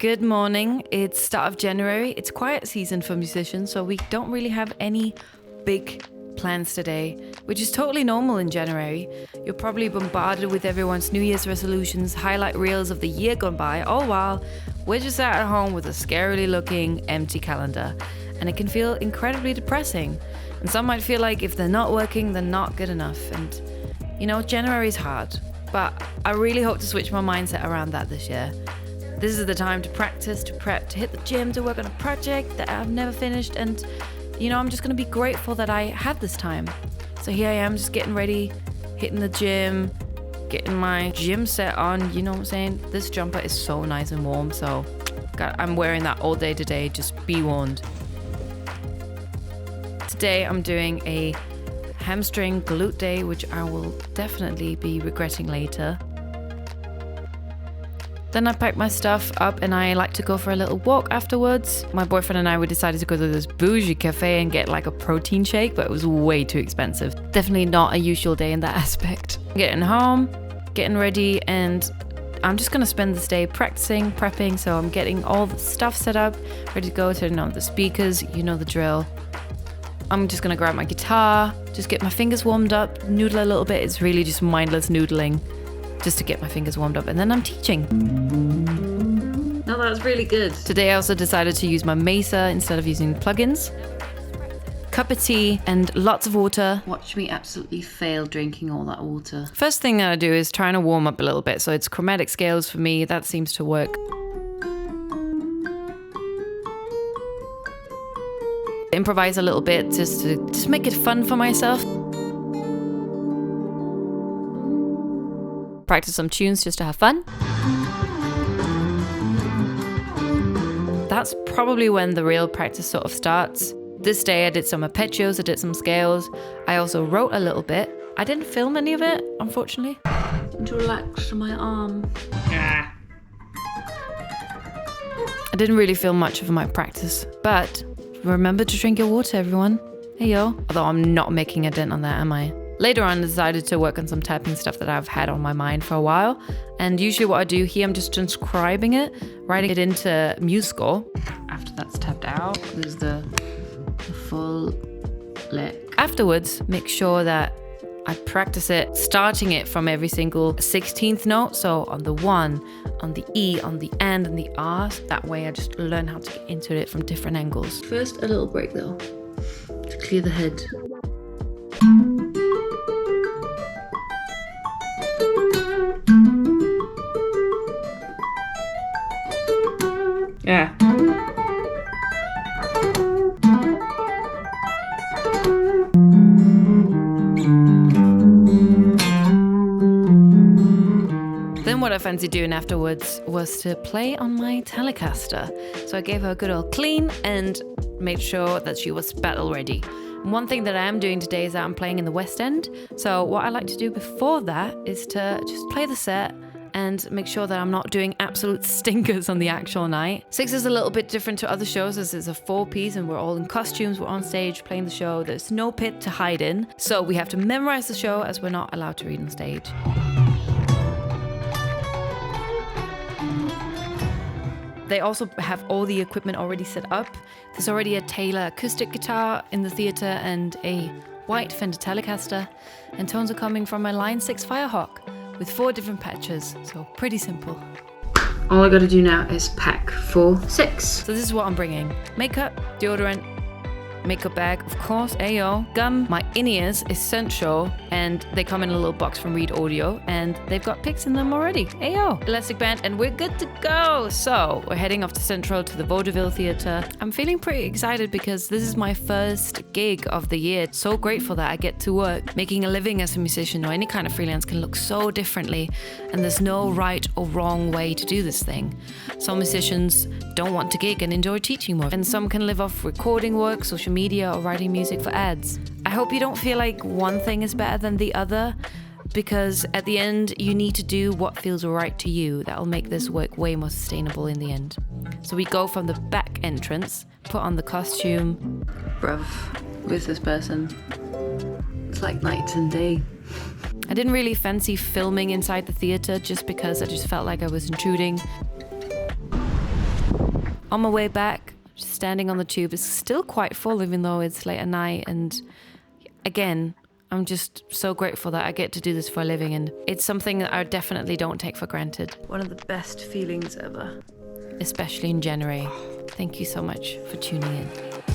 Good morning. It's start of January. It's quiet season for musicians, so we don't really have any big plans today, which is totally normal in January. You're probably bombarded with everyone's New Year's resolutions, highlight reels of the year gone by, all while we're just sat at home with a scarily looking empty calendar. And it can feel incredibly depressing. And some might feel like if they're not working, they're not good enough. And, January is hard. But I really hope to switch my mindset around that this year. This is the time to practice, to prep, to hit the gym, to work on a project that I've never finished. And, I'm just going to be grateful that I had this time. So here I am just getting ready, hitting the gym, getting my gym set on. You know what I'm saying? This jumper is so nice and warm. So I'm wearing that all day today. Just be warned. Today I'm doing a hamstring glute day, which I will definitely be regretting later. Then I packed my stuff up and I like to go for a little walk afterwards. My boyfriend and we decided to go to this bougie cafe and get like a protein shake, but it was way too expensive. Definitely not a usual day in that aspect. Getting home, getting ready, and I'm just going to spend this day practicing, prepping. So I'm getting all the stuff set up, ready to go, turning on the speakers, you know the drill. I'm just going to grab my guitar, just get my fingers warmed up, noodle a little bit. It's really just mindless noodling, just to get my fingers warmed up, and then I'm teaching. Oh, that's really good. Today I also decided to use my Mesa instead of using plugins. Cup of tea and lots of water. Watch me absolutely fail drinking all that water. First thing that I do is trying to warm up a little bit, so it's chromatic scales for me. That seems to work. Improvise a little bit just to make it fun for myself. Practice some tunes just to have fun. That's probably when the real practice sort of starts. This day I did some arpeggios, I did some scales. I also wrote a little bit. I didn't film any of it, unfortunately. To relax my arm. I didn't really film much of my practice, but remember to drink your water, everyone. Hey yo. Although I'm not making a dent on that, am I? Later on, I decided to work on some typing stuff that I've had on my mind for a while. And usually what I do here, I'm just transcribing it, writing it into MuseScore. After that's tapped out, there's the full lick. Afterwards, make sure that I practice it, starting it from every single 16th note. So on the 1, on the E, on the and the R. That way I just learn how to get into it from different angles. First, a little break though, to clear the head. Yeah. Then what I fancied doing afterwards was to play on my Telecaster. So I gave her a good old clean and made sure that she was battle ready. One thing that I am doing today is that I'm playing in the West End. So what I like to do before that is to just play the set and make sure that I'm not doing absolute stinkers on the actual night. Six is a little bit different to other shows as it's a 4-piece and we're all in costumes, we're on stage playing the show. There's no pit to hide in. So we have to memorize the show as we're not allowed to read on stage. They also have all the equipment already set up. There's already a Taylor acoustic guitar in the theatre and a white Fender Telecaster. And tones are coming from a Line 6 Firehawk with 4 different patches, so pretty simple. All I gotta do now is pack for 6. So this is what I'm bringing. Makeup, deodorant, makeup bag, of course, Ayo, gum, my in-ears, essential, and they come in a little box from Reed Audio, and they've got picks in them already. Ayo, elastic band, and we're good to go. So we're heading off to Central to the Vaudeville Theatre. I'm feeling pretty excited because this is my first gig of the year. So grateful that I get to work. Making a living as a musician or any kind of freelance can look so differently, and there's no right or wrong way to do this thing. Some musicians don't want to gig and enjoy teaching more, and some can live off recording work, social media, or writing music for ads. I hope you don't feel like one thing is better than the other, because at the end you need to do what feels right to you. That'll make this work way more sustainable in the end. So we go from the back entrance, put on the costume. Bruv, with this person, it's like night and day. I didn't really fancy filming inside the theatre just because I just felt like I was intruding. On my way back, just standing on the tube, it's still quite full even though it's late at night. And again, I'm just so grateful that I get to do this for a living, and it's something that I definitely don't take for granted. One of the best feelings ever, especially in January. Thank you so much for tuning in.